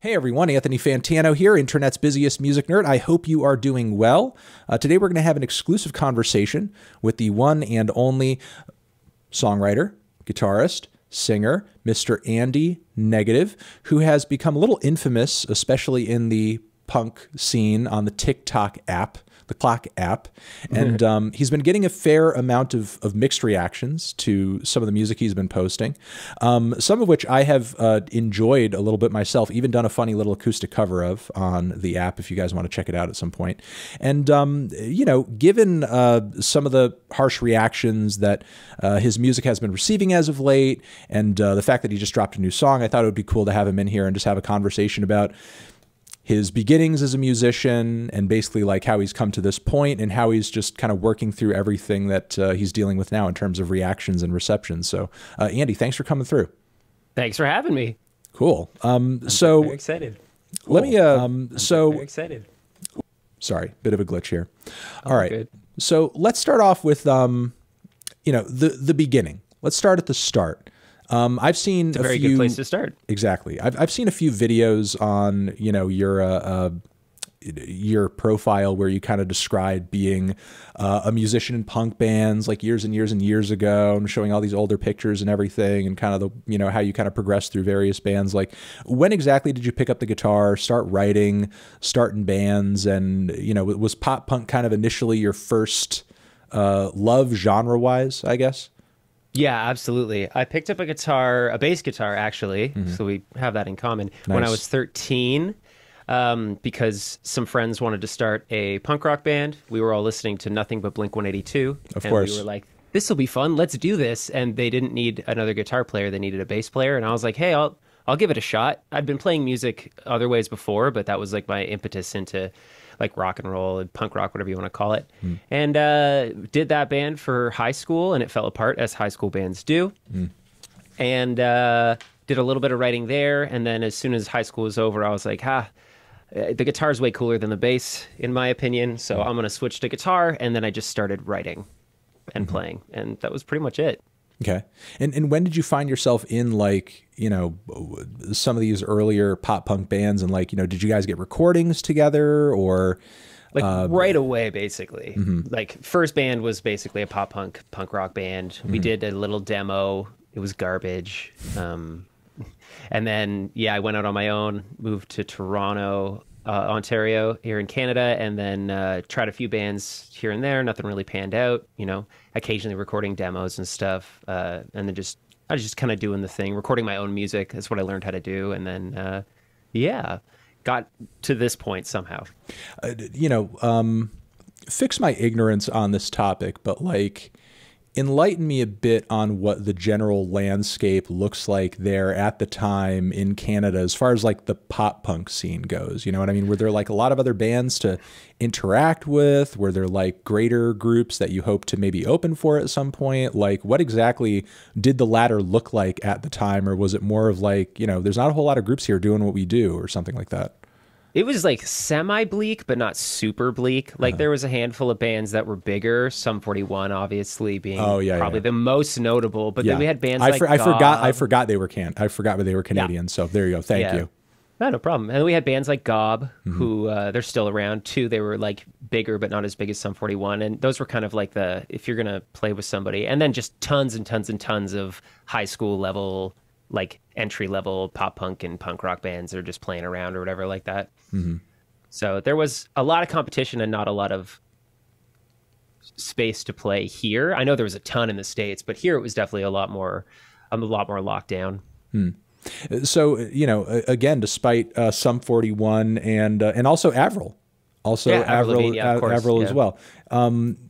Hey everyone, Anthony Fantano here, Internet's busiest music nerd. I hope you are doing well. Today we're going to have an exclusive conversation with the one and only songwriter, guitarist, singer, Mr. Andy Negative, who has become a little infamous, especially in the punk scene on the TikTok app, the Clock app. And he's been getting a fair amount of mixed reactions to some of the music he's been posting, some of which I have enjoyed a little bit myself, even done a funny little acoustic cover of on the app if you guys want to check it out at some point. And, you know, given some of the harsh reactions that his music has been receiving as of late, and the fact that he just dropped a new song, I thought it would be cool to have him in here and just have a conversation about his beginnings as a musician and basically like how he's come to this point and how he's just kind of working through everything that he's dealing with now in terms of reactions and receptions. So Andy, thanks for coming through. Thanks for having me. Cool. So very excited. Cool. Let me, very excited. Sorry, bit of a glitch here. All right. Good. So let's start off with, you know, the beginning. Let's start at the start. I've seen it's a very good place to start. Exactly. I've seen a few videos on, you know, your profile where you kind of described being a musician in punk bands like years and years and years ago, and showing all these older pictures and everything, and kind of the, you know, how you kind of progressed through various bands. Like, when exactly did you pick up the guitar, start writing, start in bands, and, you know, was pop punk kind of initially your first love genre-wise, I guess? Yeah, absolutely. I picked up a guitar, a bass guitar, actually. So we have that in common. Nice. When I was 13, because some friends wanted to start a punk rock band. We were all listening to nothing but Blink-182. Of course. We were like, this will be fun. Let's do this. And they didn't need another guitar player. They needed a bass player. And I was like, hey, I'll give it a shot. I'd been playing music other ways before, but that was like my impetus into like rock and roll and punk rock, whatever you want to call it. And did that band for high school, and it fell apart as high school bands do. And did a little bit of writing there. And then as soon as high school was over, I was like, the guitar is way cooler than the bass, in my opinion. So I'm going to switch to guitar. And then I just started writing and playing. And that was pretty much it. Okay. And when did you find yourself in, like, you know, some of these earlier pop punk bands, and, like, you know, did you guys get recordings together, or like right away, basically? Like, first band was basically a punk rock band. We did a little demo. It was garbage. And then, yeah, I went out on my own, moved to Toronto, Ontario, here in Canada, and then tried a few bands here and there. Nothing really panned out, you know, occasionally recording demos and stuff. And then I was just kind of doing the thing, recording my own music. That's what I learned how to do. And then, yeah, got to this point somehow. You know, fix my ignorance on this topic, but, like, enlighten me a bit on what the general landscape looks like there at the time in Canada as far as, like, the pop punk scene goes. You know what I mean? Were there, like, a lot of other bands to interact with? Were there, like, greater groups that you hope to maybe open for at some point? Like, what exactly did the latter look like at the time? Or was it more of, like, you know, there's not a whole lot of groups here doing what we do, or something like that? It was like semi-bleak, but not super bleak. Like there was a handful of bands that were bigger. Sum 41, obviously, being probably the most notable. But then we had bands like I forgot they were I forgot they were Canadian. So there you go. Thank you. No problem. And then we had bands like Gob, who they're still around too. They were like bigger, but not as big as Sum 41. And those were kind of like if you're gonna play with somebody. And then just tons and tons and tons of high school level, like entry-level pop punk and punk rock bands that are just playing around or whatever like that. So there was a lot of competition and not a lot of space to play here. I know there was a ton in the States, but here it was definitely a lot more locked down. So, you know, again, despite Sum 41 and also Avril. Avril as well.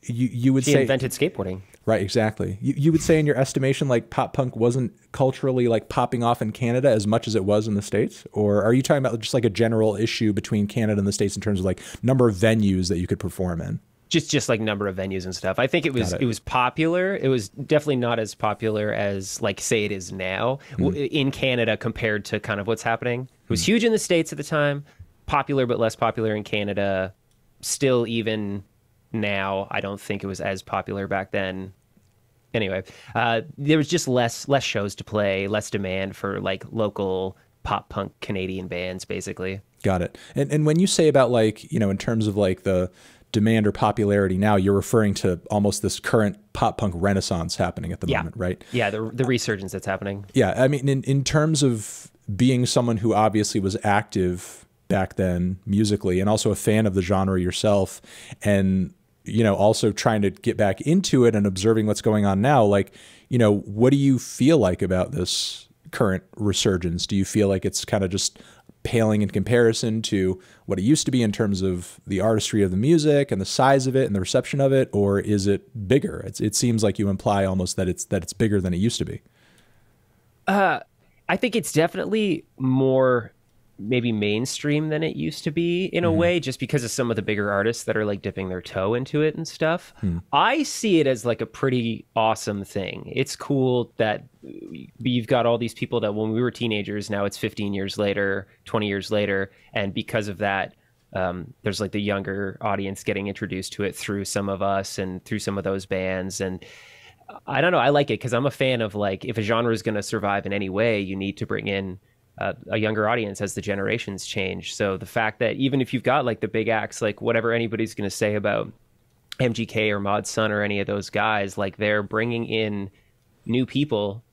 You would say invented skateboarding. Right, exactly. You would say, in your estimation, like, pop punk wasn't culturally, like, popping off in Canada as much as it was in the States? Or are you talking about just like a general issue between Canada and the States in terms of, like, number of venues that you could perform in? Just like number of venues and stuff. I think it was popular. It was definitely not as popular as, like, say it is now in Canada compared to kind of what's happening. It was huge in the States at the time, popular but less popular in Canada. Still, even now, I don't think it was as popular back then. Anyway, there was just less shows to play, less demand for, like, local pop punk Canadian bands, basically. Got it. And when you say about like, you know, in terms of like the demand or popularity now, you're referring to almost this current pop punk renaissance happening at the moment, right? Yeah, the resurgence that's happening. Yeah, I mean, in terms of being someone who obviously was active back then musically and also a fan of the genre yourself, and, you know, also trying to get back into it and observing what's going on now, like, you know, what do you feel like about this current resurgence? Do you feel like it's kind of just paling in comparison to what it used to be in terms of the artistry of the music and the size of it and the reception of it, or is it bigger? It seems like you imply almost that it's bigger than it used to be. I think it's definitely more maybe mainstream than it used to be in a way, just because of some of the bigger artists that are like dipping their toe into it and stuff. I see it as like a pretty awesome thing. It's cool that you've got all these people that when we were teenagers, now it's 15 years later, 20 years later. And because of that, there's like the younger audience getting introduced to it through some of us and through some of those bands. And I don't know, I like it because I'm a fan of like, if a genre is going to survive in any way, you need to bring in a younger audience as the generations change. So the fact that even if you've got like the big acts, like whatever anybody's going to say about MGK or Mod Sun or any of those guys, like they're bringing in new people,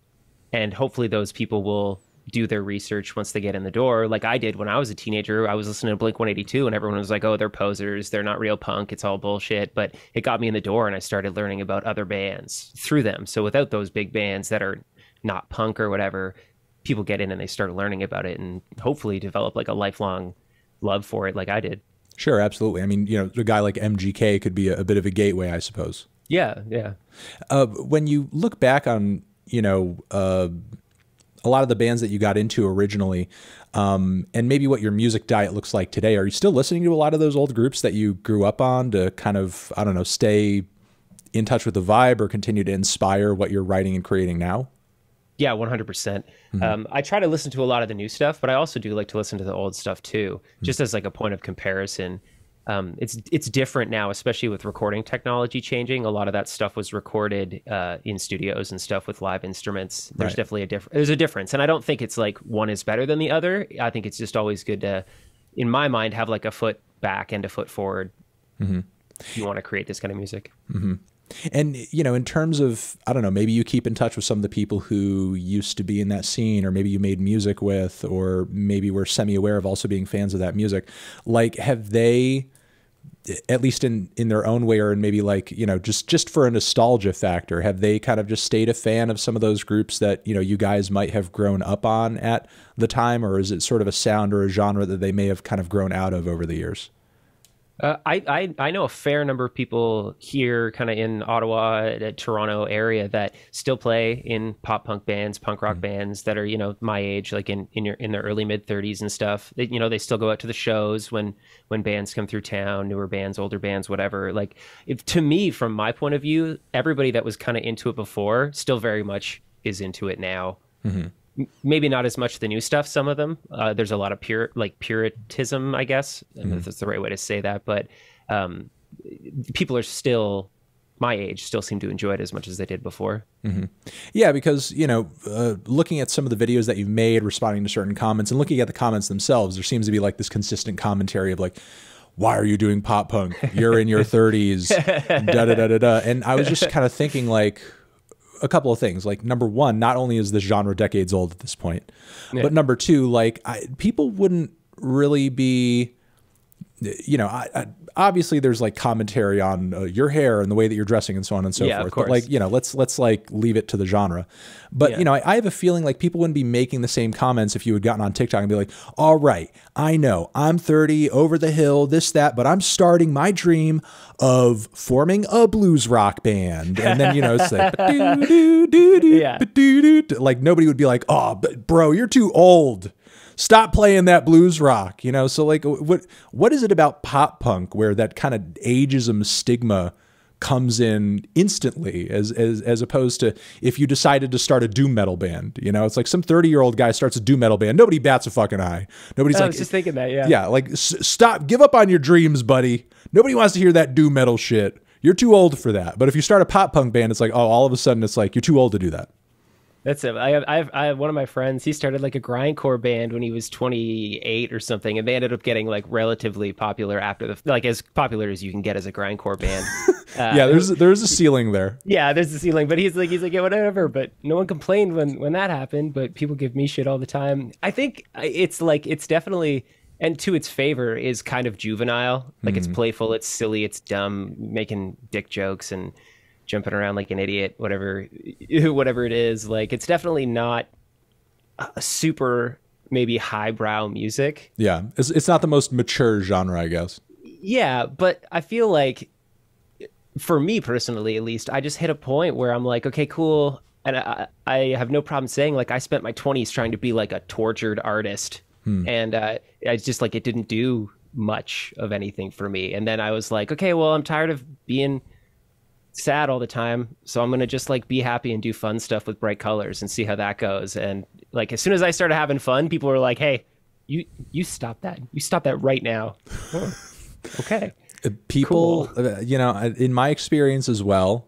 and hopefully those people will do their research once they get in the door. Like I did when I was a teenager. I was listening to Blink-182 and everyone was like, oh, they're posers, they're not real punk, it's all bullshit. But it got me in the door and I started learning about other bands through them. So without those big bands that are not punk or whatever, people get in and they start learning about it and hopefully develop like a lifelong love for it like I did. Sure, absolutely. I mean, you know, a guy like MGK could be a bit of a gateway, I suppose. Yeah, yeah. When you look back on, you know, a lot of the bands that you got into originally, and maybe what your music diet looks like today, are you still listening to a lot of those old groups that you grew up on to kind of, I don't know, stay in touch with the vibe or continue to inspire what you're writing and creating now? Yeah, 100%. I try to listen to a lot of the new stuff, but I also do like to listen to the old stuff too, just as like a point of comparison. It's different now, especially with recording technology changing. A lot of that stuff was recorded in studios and stuff with live instruments. There's definitely there's a difference. And I don't think it's like one is better than the other. I think it's just always good to, in my mind, have like a foot back and a foot forward if you want to create this kind of music. And, you know, in terms of, I don't know, maybe you keep in touch with some of the people who used to be in that scene, or maybe you made music with, or maybe were semi-aware of also being fans of that music. Like, have they, at least in their own way, or in maybe like, you know, just for a nostalgia factor, have they kind of just stayed a fan of some of those groups that, you know, you guys might have grown up on at the time, or is it sort of a sound or a genre that they may have kind of grown out of over the years? I know a fair number of people here kind of in Ottawa, Toronto area that still play in pop punk bands, punk rock bands that are, you know, my age, like in their early mid 30s and stuff. They, you know, they still go out to the shows when bands come through town, newer bands, older bands, whatever. Like, if, to me, from my point of view, everybody that was kind of into it before still very much is into it now. Maybe not as much the new stuff, some of them. There's a lot of puritanism, I guess. I don't know if that's the right way to say that. But people are still, my age, still seem to enjoy it as much as they did before. Yeah, because, you know, looking at some of the videos that you've made, responding to certain comments, and looking at the comments themselves, there seems to be like this consistent commentary of like, why are you doing pop punk? You're in your 30s, da-da-da-da-da. And I was just kind of thinking like, a couple of things. Like, number one, not only is this genre decades old at this point, but number two, like, people wouldn't really be, you know, obviously there's like commentary on your hair and the way that you're dressing and so on and so forth. But like, you know, let's like leave it to the genre. But, you know, I have a feeling like people wouldn't be making the same comments if you had gotten on TikTok and be like, all right, I know I'm 30, over the hill, this, that, but I'm starting my dream of forming a blues rock band. And then, you know, it's like, like nobody would be like, oh, but bro, you're too old. Stop playing that blues rock, you know? So like, what is it about pop punk where that kind of ageism stigma comes in instantly as opposed to if you decided to start a doom metal band, you know? It's like some 30-year-old guy starts a doom metal band. Nobody bats a fucking eye. Nobody's like, I was just thinking that, yeah. Yeah, like, stop, give up on your dreams, buddy. Nobody wants to hear that doom metal shit. You're too old for that. But if you start a pop punk band, it's like, oh, all of a sudden it's like, you're too old to do that. That's it. I have one of my friends. He started like a grindcore band when he was 28 or something, and they ended up getting like relatively popular after the like as popular as you can get as a grindcore band. Yeah, there's a ceiling there. Yeah, there's the ceiling, but he's like yeah, whatever. But no one complained when that happened. But people give me shit all the time. I think it's like it's definitely and to its favor is kind of juvenile. Like it's playful, it's silly, it's dumb, making dick jokes and jumping around like an idiot, whatever whatever it is. Like it's definitely not a super maybe highbrow music. Yeah, it's not the most mature genre, I guess. Yeah, but I feel like for me personally, at least, I just hit a point where I'm like, okay, cool. And I have no problem saying like I spent my 20s trying to be like a tortured artist. And I just like it didn't do much of anything for me. And then I was like, okay, well, I'm tired of being sad all the time. So I'm going to just like be happy and do fun stuff with bright colors and see how that goes. And like as soon as I started having fun, people were like, hey, you stop that. You stop that right now. Oh, okay. People, Cool. you know, in my experience as well,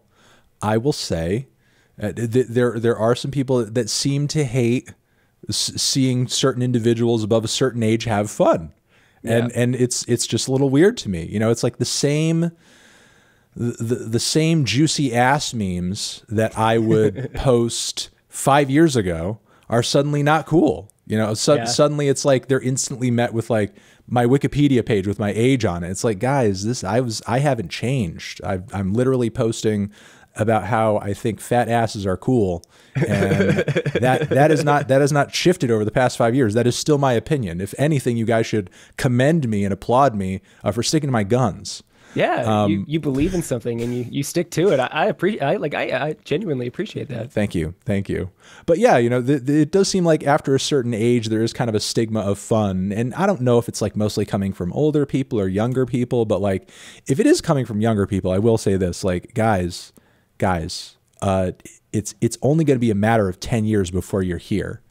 I will say there are some people that seem to hate seeing certain individuals above a certain age have fun. And it's just a little weird to me. You know, it's like the same juicy ass memes that I would post 5 years ago are suddenly not cool. You know, suddenly it's like they're instantly met with like my Wikipedia page with my age on it. It's like, guys, I haven't changed. I'm literally posting about how I think fat asses are cool, and that has not shifted over the past 5 years. That is still my opinion. If anything, you guys should commend me and applaud me for sticking to my guns. Yeah, you believe in something and you stick to it. I appreciate. I genuinely appreciate that. Thank you. But yeah, you know, it does seem like after a certain age there is kind of a stigma of fun, and I don't know if it's like mostly coming from older people or younger people, but like if it is coming from younger people, I will say this: like guys, it's only going to be a matter of 10 years before you're here,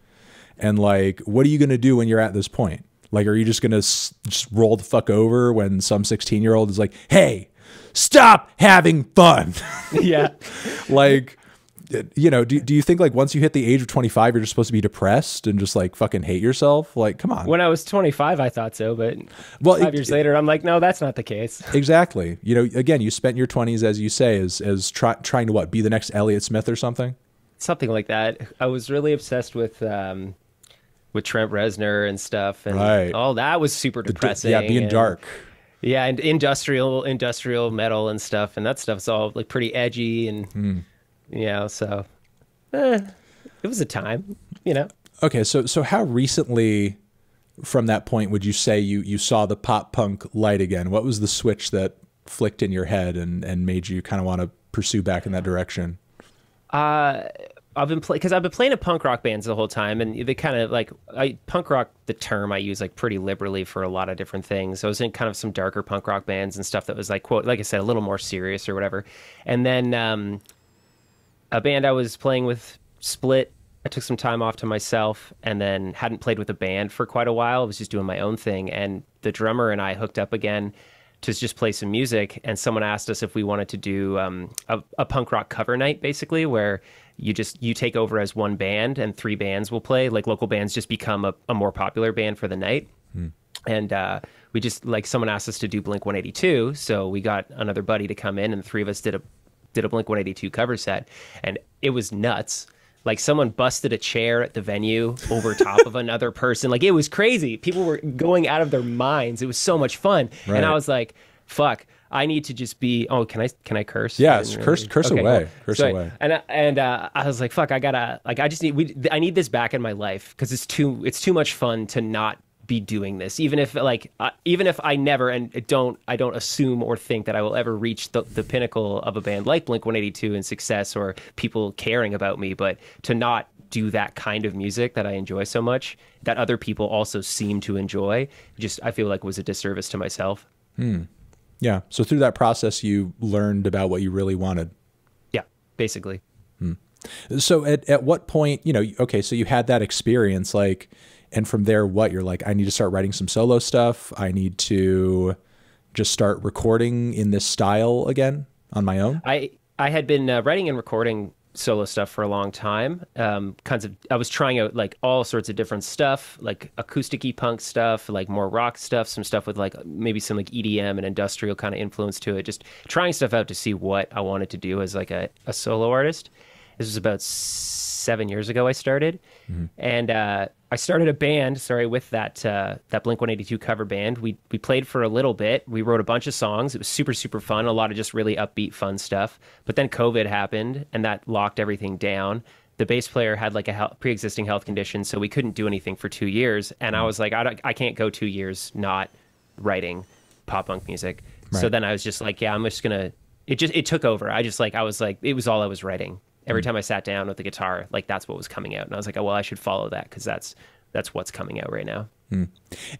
and like, what are you going to do when you're at this point? Like, are you just going to just roll the fuck over when some 16-year-old is like, hey, stop having fun? Yeah. Like, you know, do you think like once you hit the age of 25, you're just supposed to be depressed and just like fucking hate yourself? Like, come on. When I was 25, I thought so, but well, 5 years later, I'm like, no, that's not the case. Exactly. You know, again, you spent your 20s, as you say, as trying to what, be the next Elliott Smith or something? Something like that. I was really obsessed with Trent Reznor and stuff, and all that was super depressing. Yeah, being dark. Yeah, and industrial metal and stuff, and that stuff's all like pretty edgy and yeah, so it was a time, you know. Okay, so how recently from that point would you say you saw the pop punk light again? What was the switch that flicked in your head and made you kind of want to pursue back in that direction? I've been playing in punk rock bands the whole time, and they kind of like punk rock. The term I use like pretty liberally for a lot of different things. So I was in kind of some darker punk rock bands and stuff that was like, quote, like I said, a little more serious or whatever. And then a band I was playing with split. I took some time off to myself, and then hadn't played with a band for quite a while. I was just doing my own thing, and the drummer and I hooked up again to just play some music. And someone asked us if we wanted to do a punk rock cover night, basically, where you take over as one band and three bands will play. Like local bands just become a more popular band for the night. And we just like someone asked us to do Blink 182, so we got another buddy to come in, and the three of us did a Blink 182 cover set, and it was nuts. Like someone busted a chair at the venue over top of another person. Like it was crazy. People were going out of their minds. It was so much fun. Right. And I was like, fuck, I need to just be, oh, can I curse? Yeah, curse okay, away. Cool. Curse away. And I was like, fuck, I need this back in my life, because it's too much fun to not be doing this, even if I never and I don't assume or think that I will ever reach the pinnacle of a band like Blink 182 in success or people caring about me, but to not do that kind of music that I enjoy so much, that other people also seem to enjoy, just I feel like was a disservice to myself. Yeah. So through that process, you learned about what you really wanted. Yeah, basically. So at what point, you know, okay, so you had that experience, like, and from there, what you're like, I need to start writing some solo stuff. I need to just start recording in this style again on my own. I had been writing and recording solo stuff for a long time. I was trying out like all sorts of different stuff, like acoustic-y punk stuff, like more rock stuff, some stuff with like maybe some like EDM and industrial kind of influence to it. Just trying stuff out to see what I wanted to do as like a solo artist. This was about 7 years ago I started. And I started a band, with that Blink-182 cover band. We played for a little bit. We wrote a bunch of songs. It was super, super fun, a lot of just really upbeat, fun stuff. But then COVID happened, and that locked everything down. The bass player had like a pre-existing health condition, so we couldn't do anything for 2 years. And I was like, I can't go 2 years not writing pop punk music. Right. So then I was just like, yeah, I'm just gonna. It took over. I was like, it was all I was writing. Every time I sat down with the guitar, like that's what was coming out. And I was like, oh, well, I should follow that because that's what's coming out right now.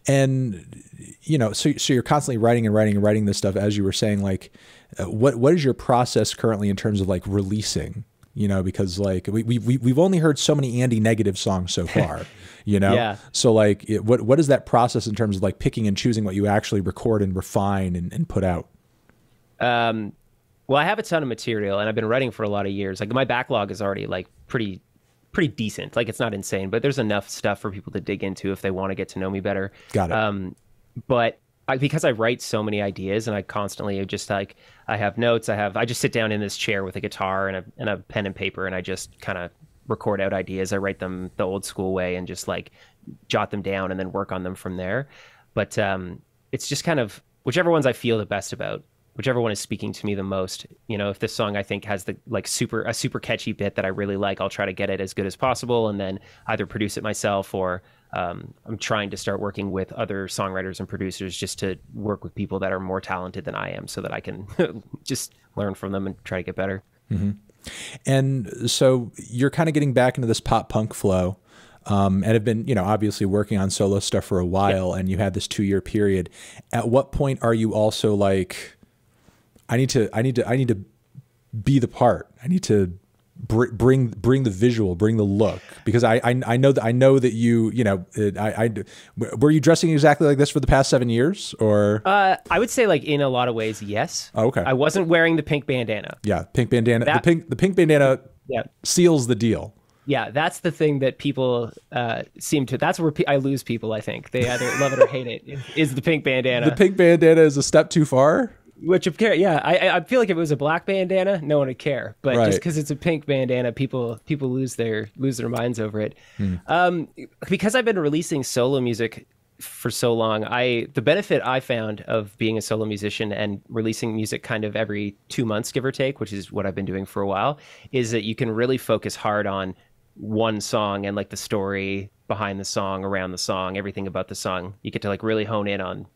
And, you know, so you're constantly writing and writing and writing this stuff, as you were saying, like, what is your process currently in terms of like releasing, you know, because like we've only heard so many Andy negative songs so far, you know? Yeah. So like, what is that process in terms of like picking and choosing what you actually record and refine and put out? Well, I have a ton of material, and I've been writing for a lot of years. Like my backlog is already like pretty decent. Like it's not insane, but there's enough stuff for people to dig into if they want to get to know me better. Got it. But because I write so many ideas, and I constantly just like I have notes. I just sit down in this chair with a guitar and a pen and paper, and I just kind of record out ideas. I write them the old school way and just like jot them down and then work on them from there. But it's just kind of whichever ones I feel the best about. Whichever one is speaking to me the most. You know, if this song I think has the like a super catchy bit that I really like, I'll try to get it as good as possible and then either produce it myself or I'm trying to start working with other songwriters and producers just to work with people that are more talented than I am so that I can just learn from them and try to get better. And so you're kind of getting back into this pop punk flow. And have been, you know, obviously working on solo stuff for a while, and you had this 2-year period. At what point are you also like, I need to be the part. I need to bring the visual, bring the look, because I know that you know, were you dressing exactly like this for the past 7 years, or? I would say like in a lot of ways, yes. Oh, okay. I wasn't wearing the pink bandana. Yeah. Pink bandana. The pink bandana seals the deal. Yeah, that's the thing that people seem to. That's where I lose people. I think they either love it or hate it. Is the pink bandana? The pink bandana is a step too far. Which of care? Yeah, I feel like if it was a black bandana, no one would care. But just because it's a pink bandana, people lose their minds over it. Because I've been releasing solo music for so long, the benefit I found of being a solo musician and releasing music kind of every 2 months, give or take, which is what I've been doing for a while, is that you can really focus hard on one song and like the story behind the song, around the song, everything about the song. You get to like really hone in on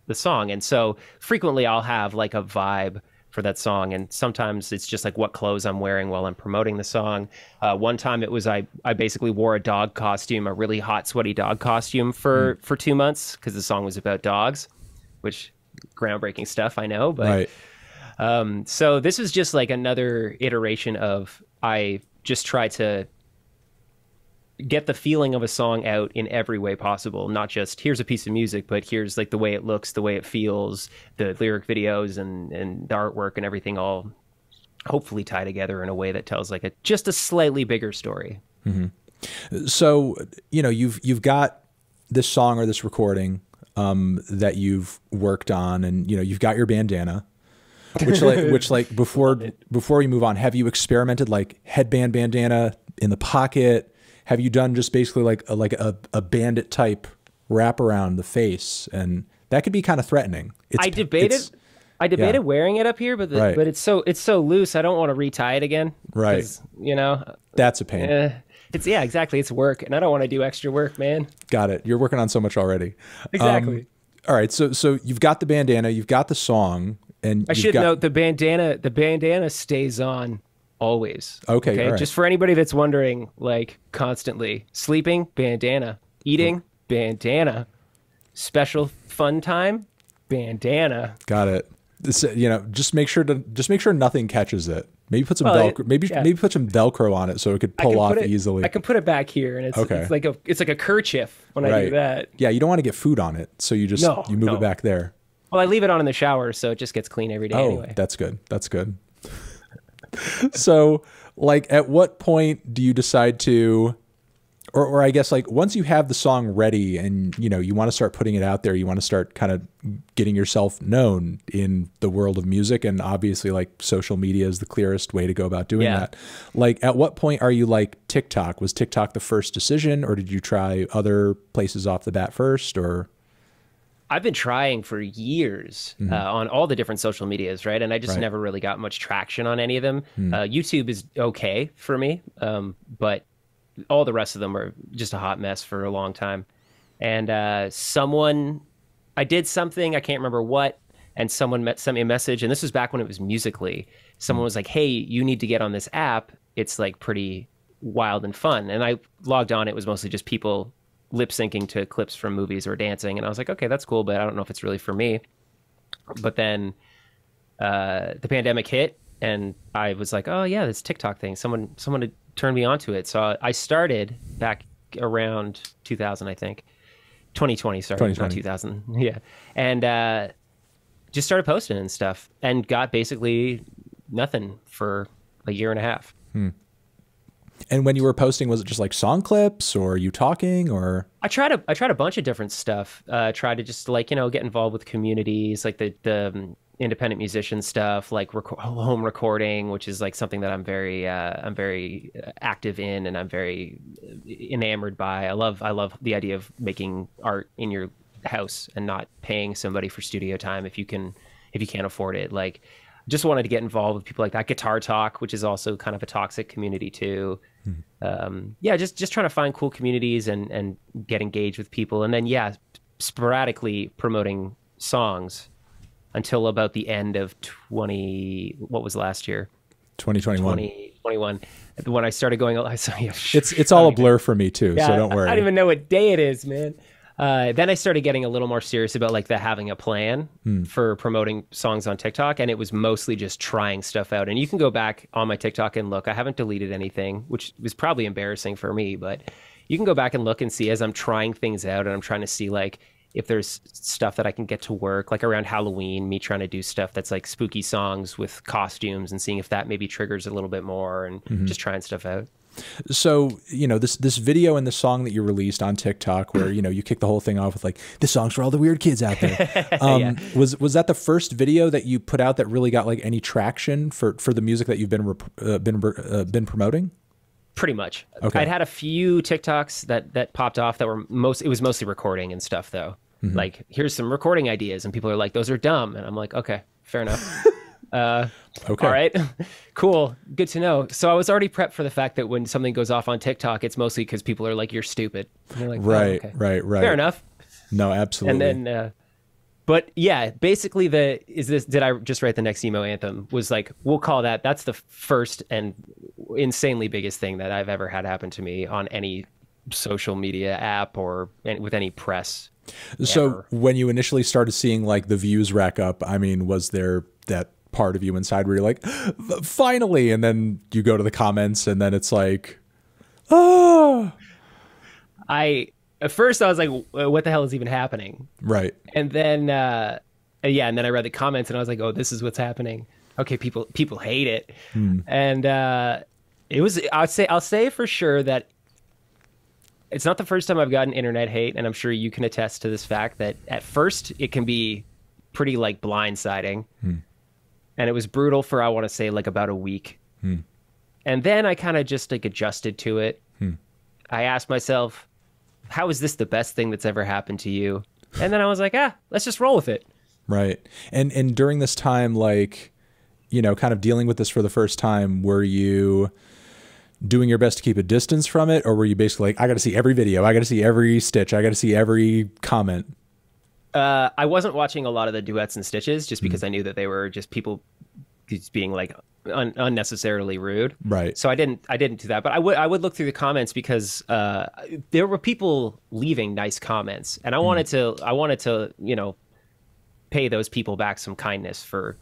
the song. And so frequently I'll have like a vibe for that song, and sometimes it's just like what clothes I'm wearing while I'm promoting the song. One time it was I basically wore a dog costume, a really hot sweaty dog costume for 2 months because the song was about dogs, which groundbreaking stuff, I know, but so this is just like another iteration of I just try to get the feeling of a song out in every way possible, not just here's a piece of music, but here's like the way it looks, the way it feels, the lyric videos and the artwork and everything all hopefully tie together in a way that tells like just a slightly bigger story. So, you know, you've got this song or this recording that you've worked on, and, you know, you've got your bandana, which before we move on, have you experimented like headband bandana in the pocket? Have you done just basically like a bandit type wrap around the face? And that could be kind of threatening. I debated wearing it up here, but but it's so loose. I don't want to retie it again. Right. You know, that's a pain. Exactly. It's work, and I don't want to do extra work, man. Got it. You're working on so much already. Exactly. All right. So you've got the bandana, you've got the song, and I should note the bandana stays on always. Okay. Right. Just for anybody that's wondering, like constantly sleeping, bandana, eating, bandana, special fun time, bandana. Got it. This, you know, just make sure nothing catches it. Maybe put some Velcro. Maybe put some Velcro on it so it could pull off easily. I can put it back here, and it's like a kerchief when I do that. Yeah, you don't want to get food on it, so you just move it back there. Well, I leave it on in the shower, so it just gets clean every day anyway. That's good. That's good. So like, at what point do you decide to, or I guess like once you have the song ready and you want to start putting it out there, you want to start kind of getting yourself known in the world of music, and obviously like social media is the clearest way to go about doing that. Like, at what point are you like TikTok? Was TikTok the first decision, or did you try other places off the bat first? Or I've been trying for years on all the different social medias, right? And I just never really got much traction on any of them. YouTube is okay for me, but all the rest of them are just a hot mess for a long time. And I did something, I can't remember what, and someone sent me a message, and this was back when it was Musical.ly. Someone was like, hey, you need to get on this app. It's like pretty wild and fun. And I logged on. It was mostly just people lip syncing to clips from movies or dancing. And I was like, okay, that's cool, but I don't know if it's really for me. But then the pandemic hit, and I was like, oh yeah, this TikTok thing. Someone had turned me onto it. So I started back around 2000, I think. 2020, sorry, 2020. not 2000. Yeah. And just started posting and stuff, and got basically nothing for a year and a half. And when you were posting, was it just like song clips, or you talking, or? I tried a bunch of different stuff. Tried to just like, get involved with communities, like the independent musician stuff, like home recording, which is like something that I'm very active in, and I'm very enamored by. I love the idea of making art in your house and not paying somebody for studio time if you can't afford it. Like, just wanted to get involved with people like that. Guitar Talk, which is also kind of a toxic community too. Just trying to find cool communities and get engaged with people. And then, sporadically promoting songs until about the end of what was last year? 2021. When I started going, it's all a blur for me too, so don't worry. I don't even know what day it is, man. Then I started getting a little more serious about like having a plan for promoting songs on TikTok, and it was mostly just trying stuff out. And you can go back on my TikTok and look. I haven't deleted anything, which was probably embarrassing for me, but you can go back and look and see as I'm trying things out, and I'm trying to see like if there's stuff that I can get to work, like around Halloween, me trying to do stuff that's like spooky songs with costumes and seeing if that maybe triggers a little bit more, and just trying stuff out. So, this video and the song that you released on TikTok where, you kick the whole thing off with like, this song's for all the weird kids out there. Was that the first video that you put out that really got like any traction for the music that you've been promoting? Pretty much. Okay. I'd had a few TikToks that popped off that were it was mostly recording and stuff though. Like, here's some recording ideas, and people are like, those are dumb. And I'm like, okay, fair enough. Okay. All right. Cool. Good to know. So I was already prepped for the fact that when something goes off on TikTok, it's mostly because people are like, you're stupid. And you're like, right, oh, okay. right. Fair enough. No, absolutely. And then, but yeah, basically did I just write the next emo anthem was like, we'll call that's the first and insanely biggest thing that I've ever had happen to me on any social media app or with any press. So ever. When you initially started seeing like the views rack up, I mean, was there that part of you inside where you're like, finally, and then you go to the comments and then it's like, oh. At first I was like, what the hell is even happening? Right. And then and then I read the comments and I was like, oh, this is what's happening. Okay, people hate it. And it was, I'll say for sure that it's not the first time I've gotten internet hate, and I'm sure you can attest to this fact that at first it can be pretty like blindsiding. And it was brutal for, I want to say, like about a week. And then I kind of just like adjusted to it. I asked myself, how is this the best thing that's ever happened to you? And then I was like, let's just roll with it. Right. And during this time, like, kind of dealing with this for the first time, were you doing your best to keep a distance from it? Or were you basically like, I got to see every video, I got to see every stitch, I got to see every comment? I wasn't watching a lot of the duets and stitches just because I knew that they were just people just being like unnecessarily rude. Right. So I didn't do that, but I would look through the comments because there were people leaving nice comments, and I wanted to pay those people back some kindness for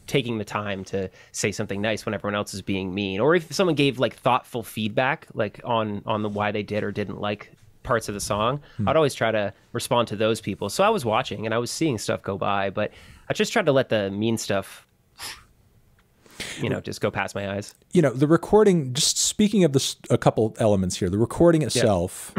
taking the time to say something nice when everyone else is being mean, or if someone gave like thoughtful feedback like on the why they did or didn't like parts of the song, I'd always try to respond to those people. So I was watching and I was seeing stuff go by, but I just tried to let the mean stuff. just go past my eyes. The recording, just speaking of this, a couple elements here, the recording itself,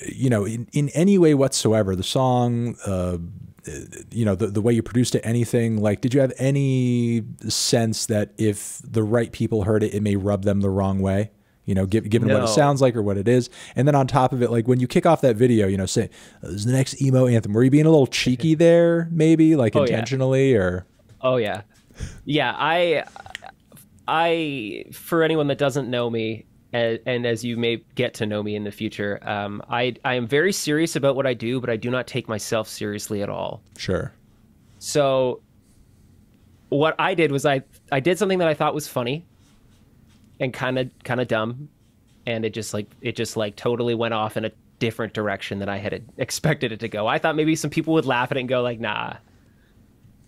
in any way whatsoever, the song, the way you produced it, anything, like, did you have any sense that if the right people heard it, it may rub them the wrong way? Given what it sounds like or what it is. And then on top of it, like when you kick off that video, say, this is the next emo anthem. Were you being a little cheeky there, maybe, like intentionally, or? Oh yeah. Yeah. I, for anyone that doesn't know me, and as you may get to know me in the future, I am very serious about what I do, but I do not take myself seriously at all. Sure. So what I did was I did something that I thought was funny and kind of dumb, and it just totally went off in a different direction than I had expected it to go. I thought maybe some people would laugh at it and go like, nah,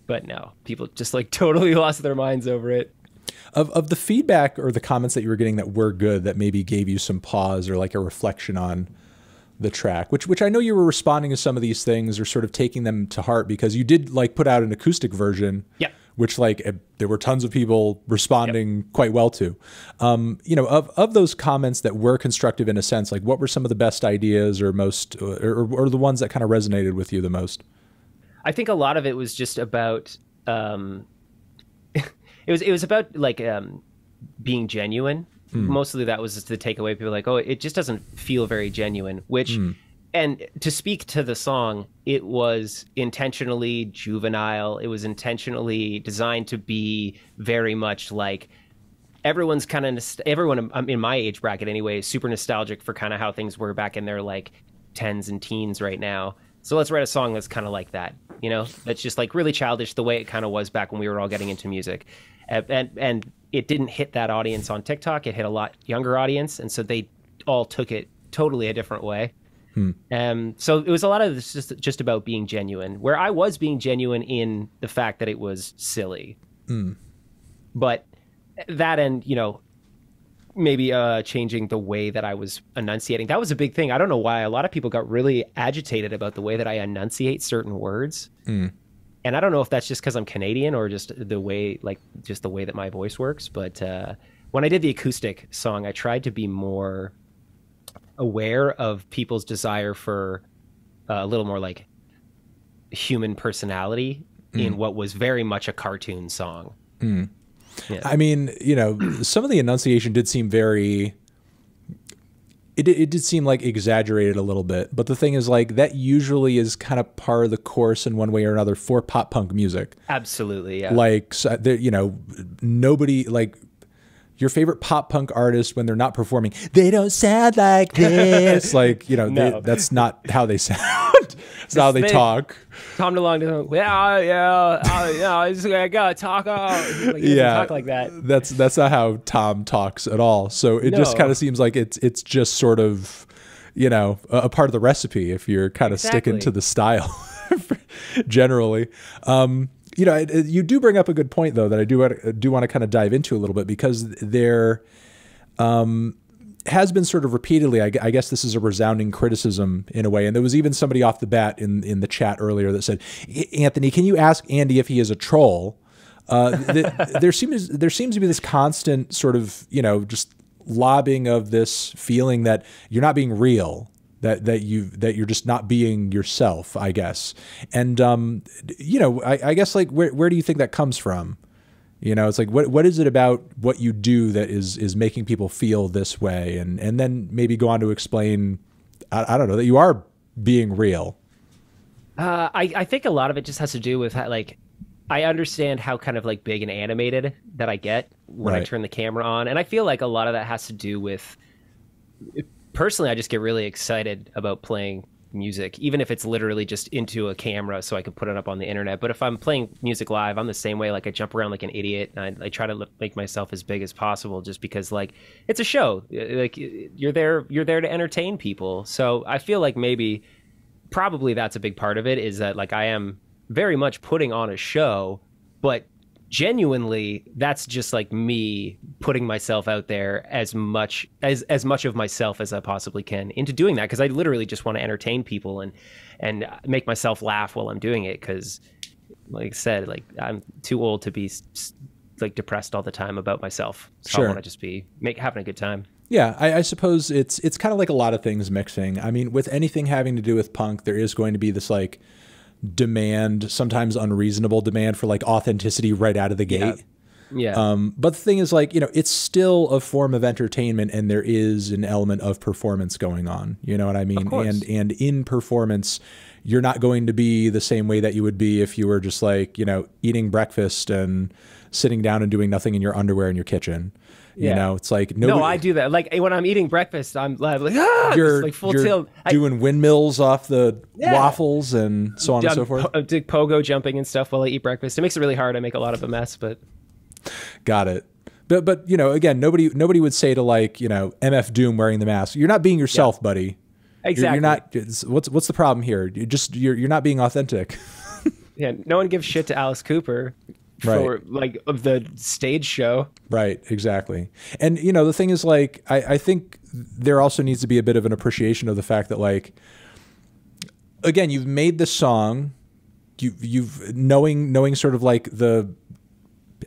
but no, people just like totally lost their minds over it. Of the feedback or the comments that you were getting that were good, that maybe gave you some pause or like a reflection on the track, which I know you were responding to some of these things or sort of taking them to heart, because you did like put out an acoustic version. Yep. Which there were tons of people responding quite well to. Of those comments that were constructive in a sense, like what were some of the best ideas or most, or the ones that kind of resonated with you the most? I think a lot of it was just about, it was about like being genuine. Mostly that was just the takeaway. People were like, oh, it just doesn't feel very genuine, which... And to speak to the song, it was intentionally juvenile. It was intentionally designed to be very much like everyone in my age bracket anyway is super nostalgic for kind of how things were back in their like 10s and teens right now. So let's write a song that's kind of like that, that's just like really childish, the way it kind of was back when we were all getting into music. And it didn't hit that audience on TikTok. It hit a lot younger audience. And so they all took it totally a different way. So it was a lot of this just about being genuine, where I was being genuine in the fact that it was silly. But that, and maybe changing the way that I was enunciating, that was a big thing. I don't know why a lot of people got really agitated about the way that I enunciate certain words. And I don't know if that's just because I'm Canadian or just the way that my voice works. But when I did the acoustic song, I tried to be more aware of people's desire for a little more like human personality in what was very much a cartoon song. Yeah. I mean, some of the enunciation did seem very, it did seem like exaggerated a little bit, but the thing is, like, that usually is kind of par of the course in one way or another for pop punk music. Absolutely. Yeah. Like, nobody, like, your favorite pop punk artist, when they're not performing, they don't sound like this. Like, no. That's not how they sound. It's not how they talk. Tom DeLonge I gotta talk. He doesn't talk like that. That's not how Tom talks at all. So it just kind of seems like it's just sort of, a part of the recipe if you're kind of sticking to the style generally. You do bring up a good point, though, that I do want to kind of dive into a little bit, because there has been sort of repeatedly, I guess this is a resounding criticism in a way, and there was even somebody off the bat in the chat earlier that said, Anthony, can you ask Andy if he is a troll? There seems to be this constant sort of, just lobbing of this feeling that you're not being real, that you're just not being yourself, I guess. And I guess, like, where do you think that comes from? It's like, what is it about what you do that is making people feel this way? And then maybe go on to explain, I don't know, that you are being real. I think a lot of it just has to do with how, like, I understand how kind of like big and animated that I get when I turn the camera on. And I feel like a lot of that has to do with, personally, I just get really excited about playing music, even if it's literally just into a camera so I can put it up on the internet. But if I'm playing music live, I'm the same way. Like, I jump around like an idiot, and I try to make myself as big as possible, just because, like, it's a show. Like, you're there to entertain people. So I feel like probably that's a big part of it, is that, like, I am very much putting on a show, but genuinely that's just like me putting myself out there as much of myself as I possibly can into doing that, because I literally just want to entertain people and make myself laugh while I'm doing it, because, like I said, like, I'm too old to be like depressed all the time about myself. So Sure. I want to just be having a good time. Yeah, I suppose it's kind of like a lot of things mixing. I mean, with anything having to do with punk, there is going to be this like demand, sometimes unreasonable demand for like authenticity right out of the gate. Yeah. But the thing is, like, you know, it's still a form of entertainment, and there is an element of performance going on. You know what I mean? Of course. And in performance, you're not going to be the same way that you would be if you were just like, you know, eating breakfast and sitting down and doing nothing in your underwear in your kitchen. You know, it's like no, I do that. Like when I'm eating breakfast, I'm like, you're, like full you're tilt. doing windmills off the waffles and so on and so forth. Do pogo jumping and stuff while I eat breakfast. It makes it really hard. I make a lot of a mess, but got it. But you know, again, nobody would say to like, you know, MF Doom wearing the mask, you're not being yourself, buddy. Exactly. You're not. What's the problem here? You're not being authentic. Yeah, no one gives shit to Alice Cooper for like of the stage show. Right, exactly. And you know, the thing is, like, I think there also needs to be a bit of an appreciation of the fact that, like, again, you've made this song, you've knowing sort of like the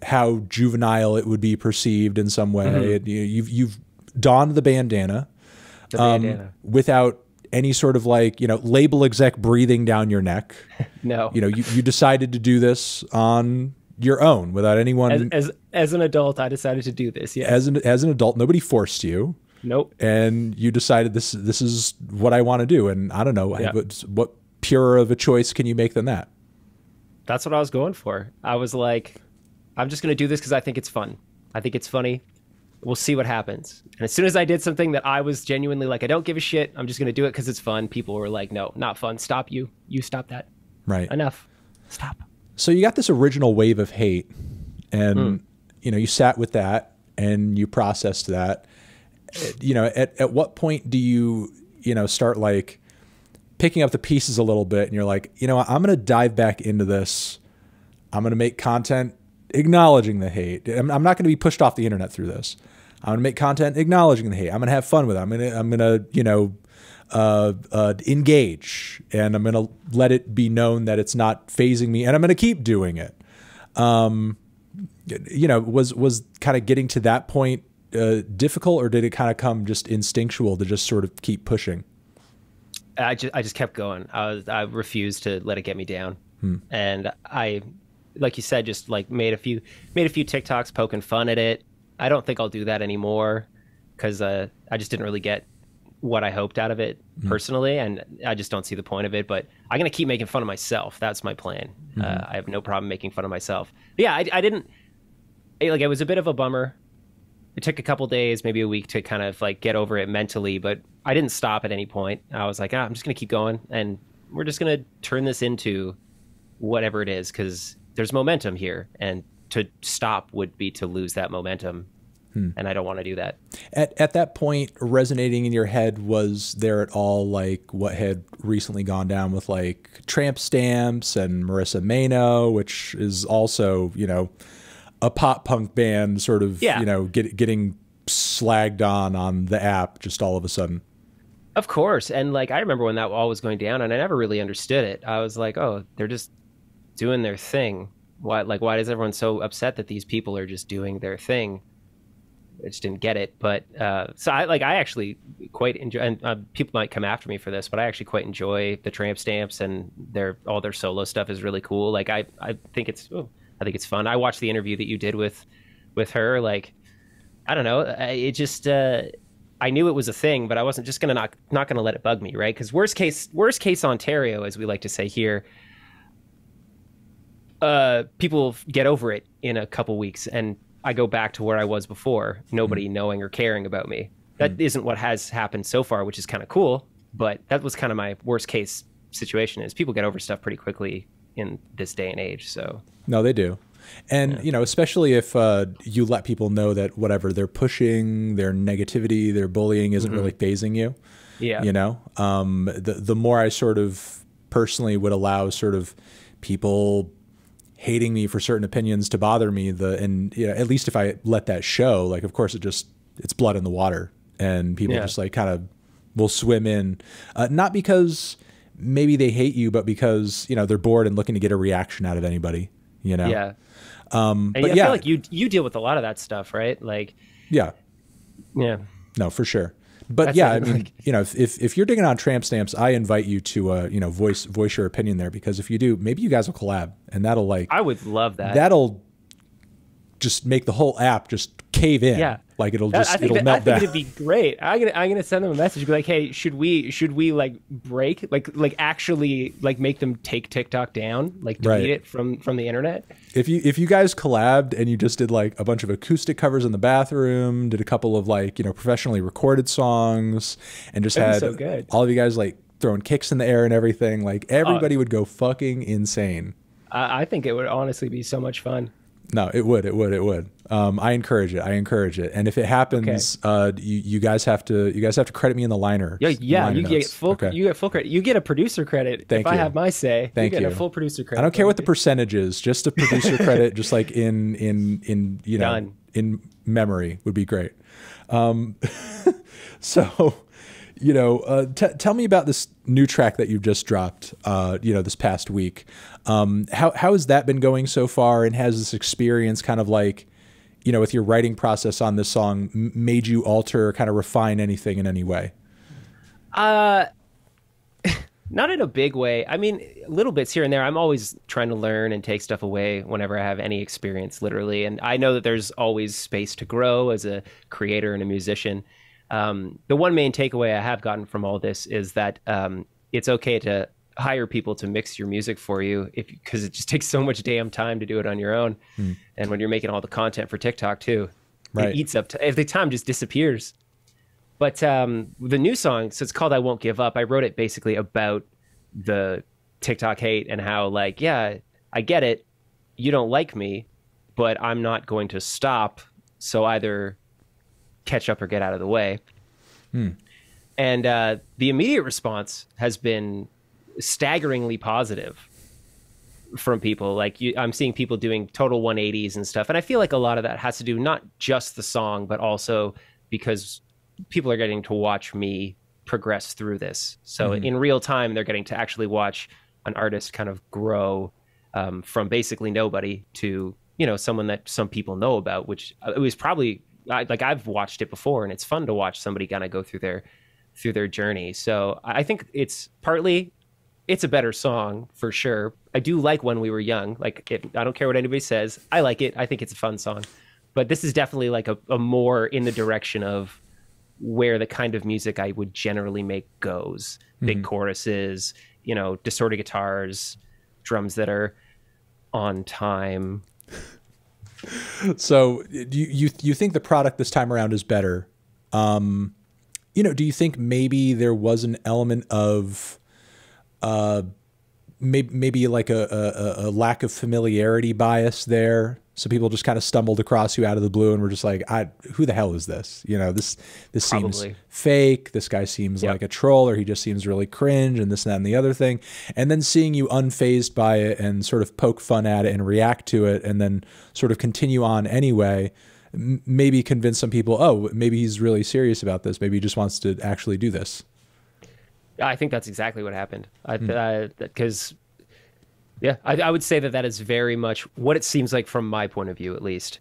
how juvenile it would be perceived in some way. You've donned the bandana, without any sort of like, you know, label exec breathing down your neck. No, you know, you decided to do this on your own without anyone. As an adult, I decided to do this. Yeah. As an adult, nobody forced you. Nope. And you decided this is what I want to do. And I don't know, what purer of a choice can you make than that? That's what I was going for. I was like, I'm just going to do this because I think it's fun. I think it's funny. We'll see what happens. And as soon as I did something that I was genuinely like, I don't give a shit, I'm just going to do it because it's fun, people were like, no, not fun. Stop you. You stop that. Right. Enough. Stop. So you got this original wave of hate, and you know, you sat with that and you processed that. You know, at what point do you know, start like picking up the pieces a little bit and you're like, you know what, I'm going to dive back into this. I'm going to make content acknowledging the hate. I'm not going to be pushed off the internet through this. I'm going to make content acknowledging the hate. I'm going to have fun with it. I'm going to, you know, engage, and I'm going to let it be known that it's not phasing me, and I'm going to keep doing it. You know, was kind of getting to that point difficult, or did it kind of come just instinctual to just sort of keep pushing? I just kept going. I refused to let it get me down. And I, like you said, just like made a few TikToks poking fun at it. I don't think I'll do that anymore because I just didn't really get what I hoped out of it personally, and I just don't see the point of it. But I'm gonna keep making fun of myself. That's my plan. I have no problem making fun of myself. But yeah, I didn't like. It was a bit of a bummer. It took a couple days, maybe a week, to kind of like get over it mentally, but I didn't stop at any point. I was like, I'm just gonna keep going, and we're just gonna turn this into whatever it is, because there's momentum here, and to stop would be to lose that momentum. And I don't want to do that. At that point, resonating in your head, was there at all like what had recently gone down with like Tramp Stamps and Marissa Mano, which is also, you know, a pop punk band, sort of, you know, getting slagged on the app just all of a sudden? Of course. And like, I remember when that all was going down, and I never really understood it. I was like, oh, they're just doing their thing. Why is everyone so upset that these people are just doing their thing? I just didn't get it. But so I actually quite enjoy, and people might come after me for this, but I actually quite enjoy the Tramp Stamps, and all their solo stuff is really cool. Like I think it's fun. I watched the interview that you did with her. Like, I don't know, it just I knew it was a thing, but I wasn't just gonna not gonna let it bug me, right? Because worst case Ontario, as we like to say here, people get over it in a couple weeks, and I go back to where I was before, nobody knowing or caring about me. That isn't what has happened so far, which is kind of cool, but that was kind of my worst case situation. Is people get over stuff pretty quickly in this day and age. So no, they do. And, you know, especially if you let people know that whatever they're pushing, their negativity, their bullying isn't really phasing you. Yeah. You know, the more I sort of personally would allow sort of people hating me for certain opinions to bother me, and you know, at least if I let that show, like, of course it's blood in the water, and people just like kind of will swim in, not because maybe they hate you, but because, you know, they're bored and looking to get a reaction out of anybody, you know? Yeah. But I yeah, feel like you deal with a lot of that stuff, right? Like, yeah, yeah. no, for sure. But That's yeah, like, I mean, like, you know, if you're digging on tramp stamps, I invite you to, you know, voice your opinion there, because if you do, maybe you guys will collab, and that'll like, I would love that. that'll just make the whole app just cave in. Yeah. Like it'll I think melt I think down. it'd be great. I'm gonna send them a message, be like, hey, should we like break, like actually like make them take TikTok down, like delete it from the internet? If you guys collabed and you just did like a bunch of acoustic covers in the bathroom, did a couple of like, you know, professionally recorded songs, and just That'd had be so good. all of you guys like throwing kicks in the air and everything, like everybody would go fucking insane. I think it would honestly be so much fun. No, it would. I encourage it. And if it happens, you guys have to credit me in the liner. Yeah, liner you get notes. full Okay. you get full credit. You get a producer credit. Thank if I you. have my say, Thank you get you. a full producer credit. I don't care what the percentage is. Just a producer credit, just like in you know, Done. in memory would be great. So, you know, tell me about this new track that you've just dropped, you know, this past week. How has that been going so far? And has this experience kind of like, you know, with your writing process on this song made you alter or kind of refine anything in any way? Not in a big way. I mean, little bits here and there. I'm always trying to learn and take stuff away whenever I have any experience, literally. And I know that there's always space to grow as a creator and a musician. The one main takeaway I have gotten from all this is that it's okay to hire people to mix your music for you, because it just takes so much damn time to do it on your own. And when you're making all the content for TikTok too, it eats up. If the time just disappears. But the new song, so it's called "I Won't Give Up." I wrote it basically about the TikTok hate and how, like, yeah, I get it, you don't like me, but I'm not going to stop. So either catch up or get out of the way. And the immediate response has been staggeringly positive from people. Like, I'm seeing people doing total 180s and stuff. And I feel like a lot of that has to do not just the song, but also because people are getting to watch me progress through this. So in real time, they're getting to actually watch an artist kind of grow from basically nobody to, you know, someone that some people know about, which it was probably like, I've watched it before, and it's fun to watch somebody kind of go through their journey. So I think it's a better song for sure. I do like When We Were Young. Like, I don't care what anybody says. I like it. I think it's a fun song. But this is definitely like a more in the direction of where the kind of music I would generally make goes. Big choruses, you know, distorted guitars, drums that are on time. So you think the product this time around is better? You know, do you think maybe there was an element of maybe like a lack of familiarity bias there? So people just kind of stumbled across you out of the blue and were just like, who the hell is this? You know, this seems Probably. fake. This guy seems like a troll, or he just seems really cringe, and this and that and the other thing. And then seeing you unfazed by it and sort of poke fun at it and react to it, and then sort of continue on anyway, maybe convince some people, oh, maybe he's really serious about this. Maybe he just wants to actually do this. I think that's exactly what happened. Because I would say that is very much what it seems like from my point of view, at least.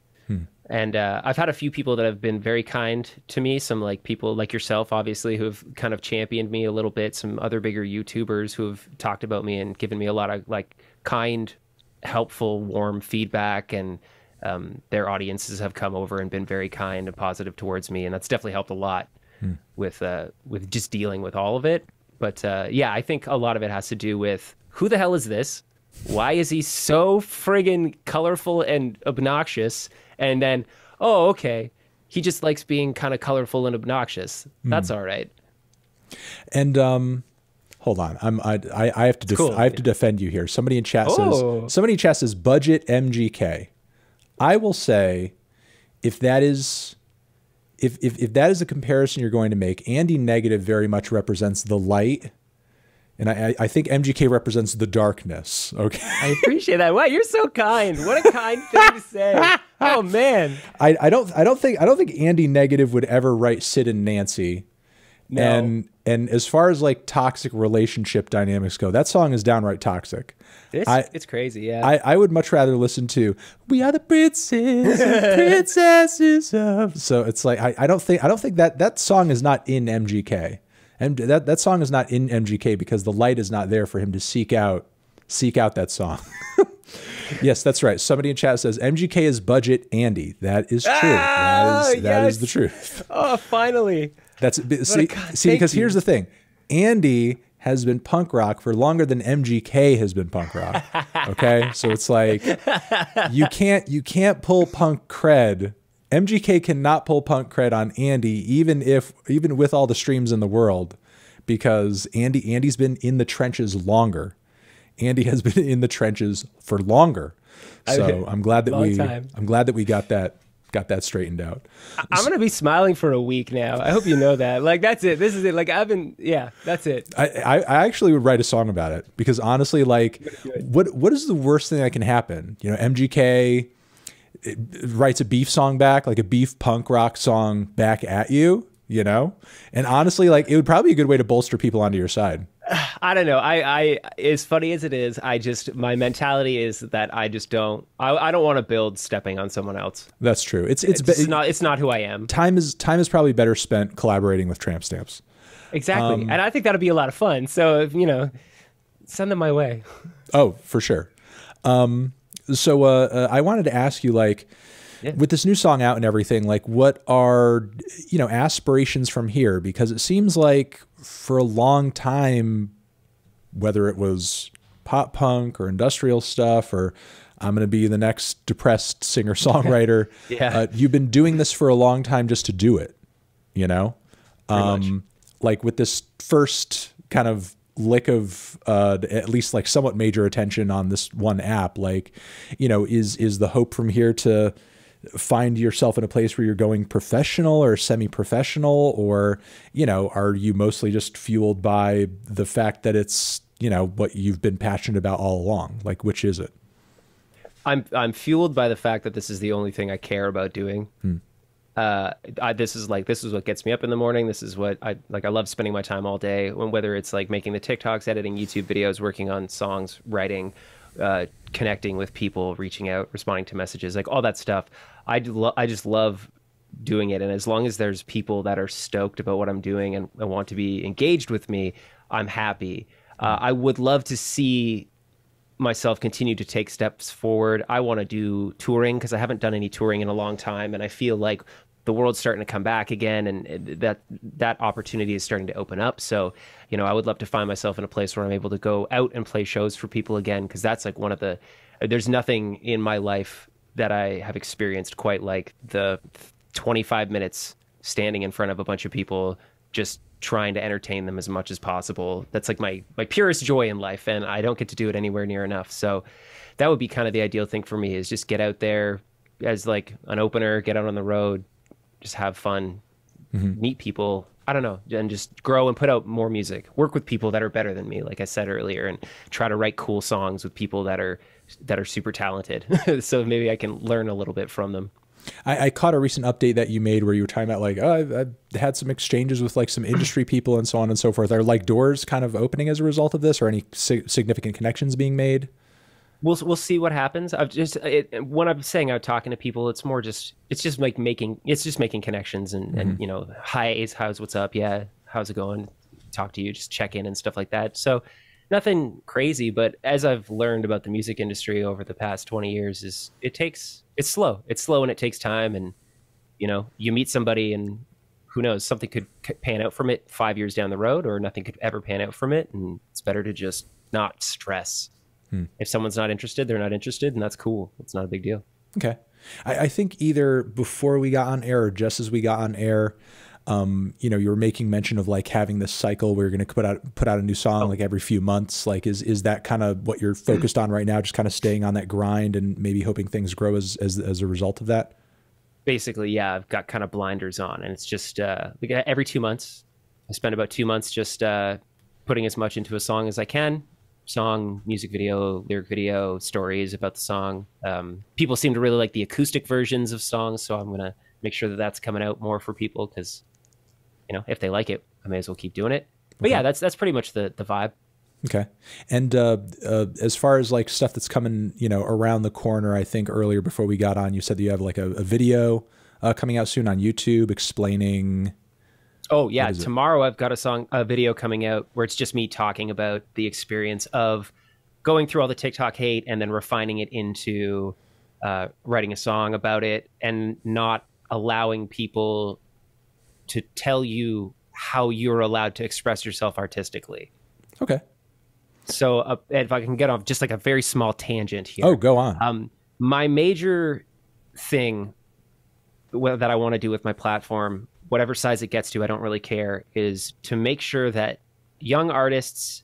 And I've had a few people that have been very kind to me. Some like people like yourself, obviously, who have kind of championed me a little bit. Some other bigger YouTubers who have talked about me and given me a lot of like kind, helpful, warm feedback. And their audiences have come over and been very kind and positive towards me. And that's definitely helped a lot with just dealing with all of it. But yeah, I think a lot of it has to do with who the hell is this? Why is he so friggin' colorful and obnoxious? And then, oh, okay, he just likes being kind of colorful and obnoxious. That's all right. And hold on, I have to I have to defend you here. Somebody in chat says budget MGK. I will say, if that is if that is a comparison you're going to make, Andy Negative very much represents the light. And I think MGK represents the darkness. Okay. I appreciate that. Wow, you're so kind. What a kind thing to say. Oh man. I don't think Andy Negative would ever write Sid and Nancy. No. And as far as like toxic relationship dynamics go, that song is downright toxic. It's crazy, yeah. I would much rather listen to "We Are the Princes and Princesses of." So it's like I don't think that song is not in MGK, and that song is not in MGK because the light is not there for him to seek out that song. Yes, that's right. Somebody in chat says MGK is budget Andy. That is true. That is the truth. Oh, finally. See, because here's the thing. Andy has been punk rock for longer than MGK has been punk rock. Okay? So it's like you can't pull punk cred. MGK cannot pull punk cred on Andy even with all the streams in the world, because Andy's been in the trenches longer. Andy has been in the trenches for longer. So I'm glad that we got that straightened out. I'm going to be smiling for a week now. I hope you know that. Like, that's it. This is it. Like, that's it. I actually would write a song about it, because honestly, like, what is the worst thing that can happen? You know, MGK writes a beef song back, like a beef punk rock song back at you, you know? And honestly, like, it would probably be a good way to bolster people onto your side. I don't know. I as funny as it is, my mentality is that I don't want to build stepping on someone else. That's true. It's not who I am. Time is probably better spent collaborating with Tramp Stamps. Exactly. And I think that'd be a lot of fun. So, send them my way. Oh, for sure. So I wanted to ask you, like, with this new song out and everything, like, what are, aspirations from here? Because it seems like for a long time, whether it was pop punk or industrial stuff, or I'm going to be the next depressed singer-songwriter, you've been doing this for a long time just to do it, like with this first kind of lick of at least like somewhat major attention on this one app, like, is the hope from here to find yourself in a place where you're going professional or semi-professional, or, are you mostly just fueled by the fact that it's, what you've been passionate about all along? Like, which is it? I'm fueled by the fact that this is the only thing I care about doing. This is what gets me up in the morning. This is what I love spending my time all day, whether it's like making the TikToks, editing YouTube videos, working on songs, writing, connecting with people, reaching out, responding to messages, like all that stuff. I just love doing it. And as long as there's people that are stoked about what I'm doing and want to be engaged with me, I'm happy. I would love to see myself continue to take steps forward. I want to do touring, because I haven't done any touring in a long time. And I feel like the world's starting to come back again, and that opportunity is starting to open up. So, I would love to find myself in a place where I'm able to go out and play shows for people again, because that's like there's nothing in my life that I have experienced quite like the 25 minutes standing in front of a bunch of people, just trying to entertain them as much as possible. That's like my purest joy in life, and I don't get to do it anywhere near enough. So that would be kind of the ideal thing for me, is just get out there as like an opener, get out on the road, just have fun, meet people, I don't know, and just grow and put out more music, work with people that are better than me, like I said earlier, and try to write cool songs with people that are super talented. So maybe I can learn a little bit from them. I caught a recent update that you made where you were talking about like, I've had some exchanges with like some industry people and so on and so forth. Are like doors kind of opening as a result of this, or any significant connections being made? We'll see what happens. When I'm saying out talking to people, it's just making connections and hi Ace, what's up? Yeah, how's it going? Talk to you, just check in and stuff like that. So nothing crazy, but as I've learned about the music industry over the past 20 years, it's slow and it takes time, and you meet somebody and who knows, something could pan out from it 5 years down the road, or nothing could ever pan out from it, and it's better to just not stress. If someone's not interested, they're not interested, and that's cool. It's not a big deal. Okay. I think either before we got on air or just as we got on air, you were making mention of like having this cycle where you're going to put out a new song like every few months. Like, is that kind of what you're focused on right now? Just kind of staying on that grind and maybe hoping things grow as a result of that? Basically, yeah, I've got kind of blinders on, and it's just every 2 months. I spend about 2 months just putting as much into a song as I can. Song, music video, lyric video, stories about the song. People seem to really like the acoustic versions of songs, so I'm going to make sure that that's coming out more for people, because if they like it, I may as well keep doing it. But yeah, that's pretty much the vibe. Okay. And as far as like stuff that's coming, around the corner, I think earlier before we got on, you said that you have like a video coming out soon on YouTube explaining. Oh yeah, tomorrow I've got a video coming out where it's just me talking about the experience of going through all the TikTok hate and then refining it into writing a song about it, and not allowing people to tell you how you're allowed to express yourself artistically. Okay. So if I can get off just like a very small tangent here. Oh, go on. My major thing that I want to do with my platform, whatever size it gets to, I don't really care, is to make sure that young artists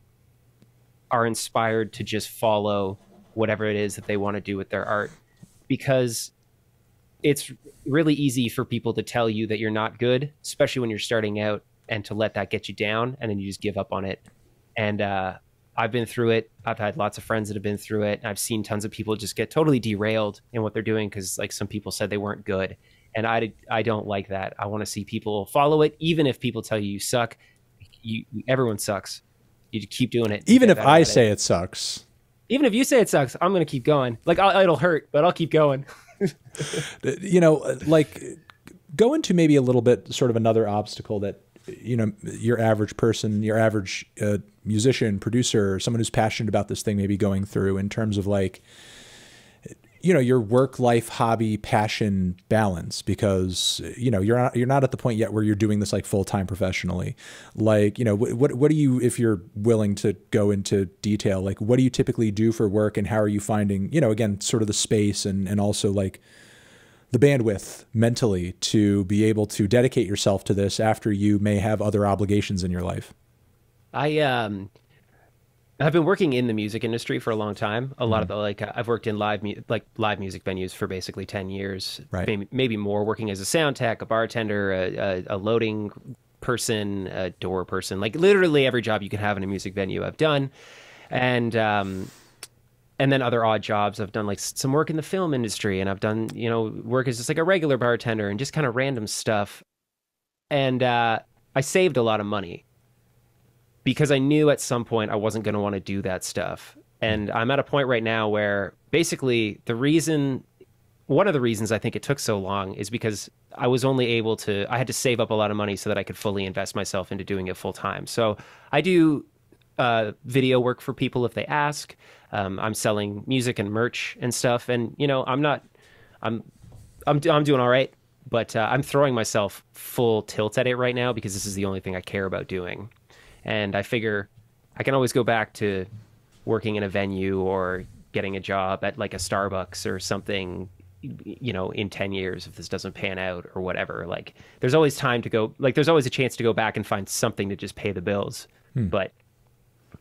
are inspired to just follow whatever it is that they want to do with their art. Because it's really easy for people to tell you that you're not good, especially when you're starting out, and to let that get you down, and then you just give up on it. And I've been through it. I've had lots of friends that have been through it. I've seen tons of people just get totally derailed in what they're doing because like some people said they weren't good. And I don't like that. I want to see people follow it, even if people tell you suck. Everyone sucks. You keep doing it. Even if I say it sucks. Even if you say it sucks, I'm going to keep going. Like it'll hurt, but I'll keep going. Like go into maybe a little bit sort of another obstacle that, your average person, your average musician, producer, someone who's passionate about this thing may be going through in terms of like, your work life, hobby, passion balance, because, you're not at the point yet where you're doing this like full-time professionally. Like, what do you, if you're willing to go into detail, like what do you typically do for work, and how are you finding, again, sort of the space and also like the bandwidth mentally to be able to dedicate yourself to this after you may have other obligations in your life? I've been working in the music industry for a long time. A lot of the I've worked in live music venues for basically 10 years, right? Maybe more, working as a sound tech, a bartender, a loading person, a door person, like literally every job you can have in a music venue I've done. And then other odd jobs. I've done like some work in the film industry, and I've done, work as just like a regular bartender and just kind of random stuff. And I saved a lot of money because I knew at some point I wasn't going to want to do that stuff. And I'm at a point right now where basically one of the reasons I think it took so long is because I had to save up a lot of money so that I could fully invest myself into doing it full time. So I do video work for people if they ask. I'm selling music and merch and stuff, and I'm doing all right, but I'm throwing myself full tilt at it right now because this is the only thing I care about doing. And I figure I can always go back to working in a venue or getting a job at like a Starbucks or something, in 10 years if this doesn't pan out or whatever. Like there's always time to go, like there's always a chance to go back and find something to just pay the bills. But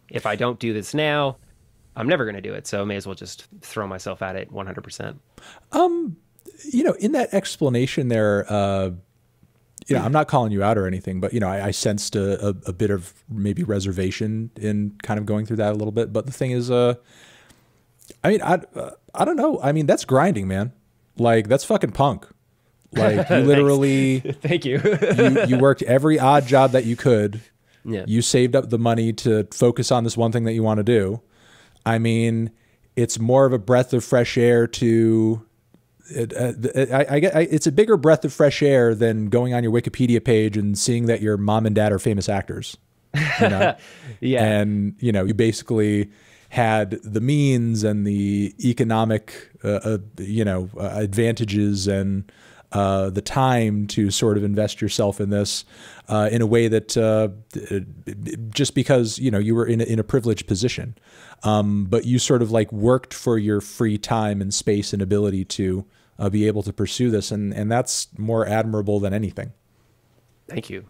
if I don't do this now, I'm never going to do it. So I may as well just throw myself at it 100%. In that explanation there, I'm not calling you out or anything, but, I sensed a bit of maybe reservation in kind of going through that a little bit. But the thing is, I don't know. I mean, that's grinding, man. Like that's fucking punk. Like you literally, thank you. you worked every odd job that you could. Yeah. You saved up the money to focus on this one thing that you want to do. I mean, it's more of a breath of fresh air to. It's a bigger breath of fresh air than going on your Wikipedia page and seeing that your mom and dad are famous actors. Yeah. And you basically had the means and the economic advantages and the time to sort of invest yourself in this in a way that just because you were in a privileged position, but you sort of like worked for your free time and space and ability to be able to pursue this, and that's more admirable than anything. Thank you.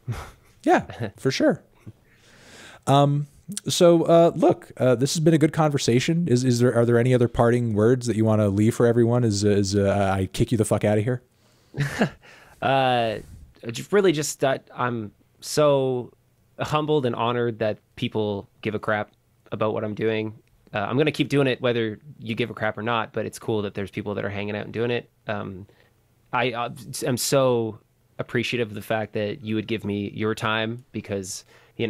Yeah, for sure. So look, this has been a good conversation. Are there any other parting words that you want to leave for everyone as I kick you the fuck out of here? Really just that I'm so humbled and honored that people give a crap about what I'm doing. I'm going to keep doing it whether you give a crap or not, but it's cool that there's people that are hanging out and doing it. I am so appreciative of the fact that you would give me your time because, I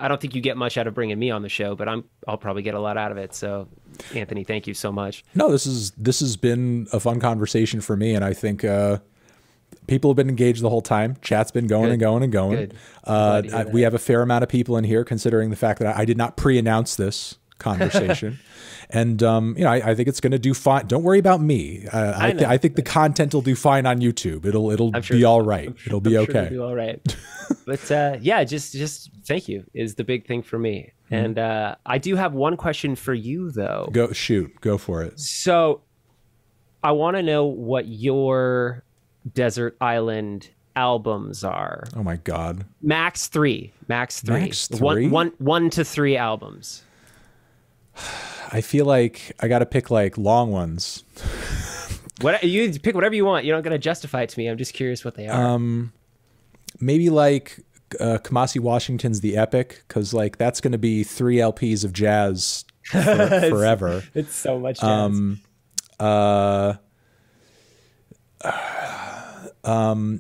don't think you get much out of bringing me on the show, but I'll probably get a lot out of it. So, Anthony, thank you so much. No, this has been a fun conversation for me, and I think people have been engaged the whole time. Chat's been going and going and going. We have a fair amount of people in here, considering the fact that I did not pre-announce this conversation. And, I think it's going to do fine. Don't worry about me. I think the content will do fine on YouTube. It'll be all right. It'll be okay. It'll be all right. But just thank you is the big thing for me. And I do have one question for you, though. Go for it. So I want to know what your desert island albums are. Oh my God. Max three. Max three? One to three albums. I feel like I got to pick like long ones. You pick whatever you want. You don't got to justify it to me. I'm just curious what they are. Maybe like Kamasi Washington's The Epic, because like that's going to be 3 LPs of jazz forever. It's so much jazz.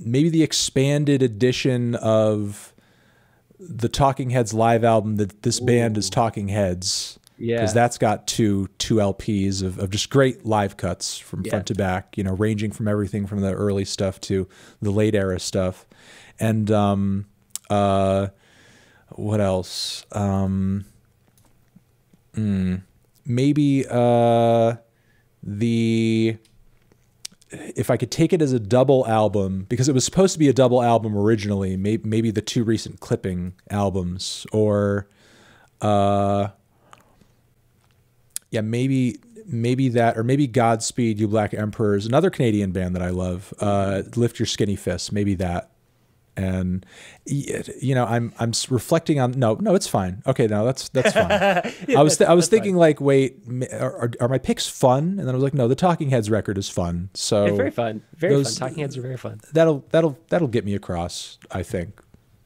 Maybe the expanded edition of the Talking Heads live album that this band is Talking Heads. Yeah, because that's got two LPs of just great live cuts from front to back, ranging from everything from the early stuff to the late era stuff. And what else? Maybe if I could take it as a double album, because it was supposed to be a double album originally, maybe the 2 recent Clipping albums, or maybe that, or maybe Godspeed You Black Emperors, another Canadian band that I love. Lift Your Skinny Fists, maybe that. And I'm reflecting on no, it's fine. Okay, no, that's fine. I was thinking fine. Like, wait, are my picks fun? And then I was like, no, the Talking Heads record is fun. So it's very fun, fun. Talking Heads are very fun. That'll get me across, I think.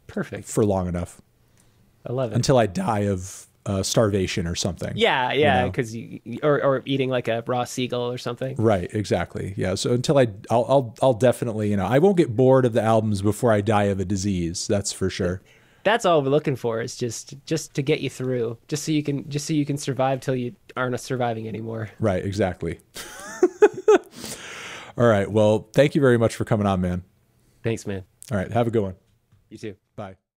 Perfect. For long enough. I love it. Until I die of starvation or something. Yeah, because or eating like a raw seagull or something. Right, exactly. Yeah. So until I'll definitely, I won't get bored of the albums before I die of a disease. That's for sure. That's all we're looking for, is just to get you through, just so you can survive till you aren't surviving anymore. Right, exactly. All right. Well, thank you very much for coming on, man. Thanks, man. All right. Have a good one. You too. Bye.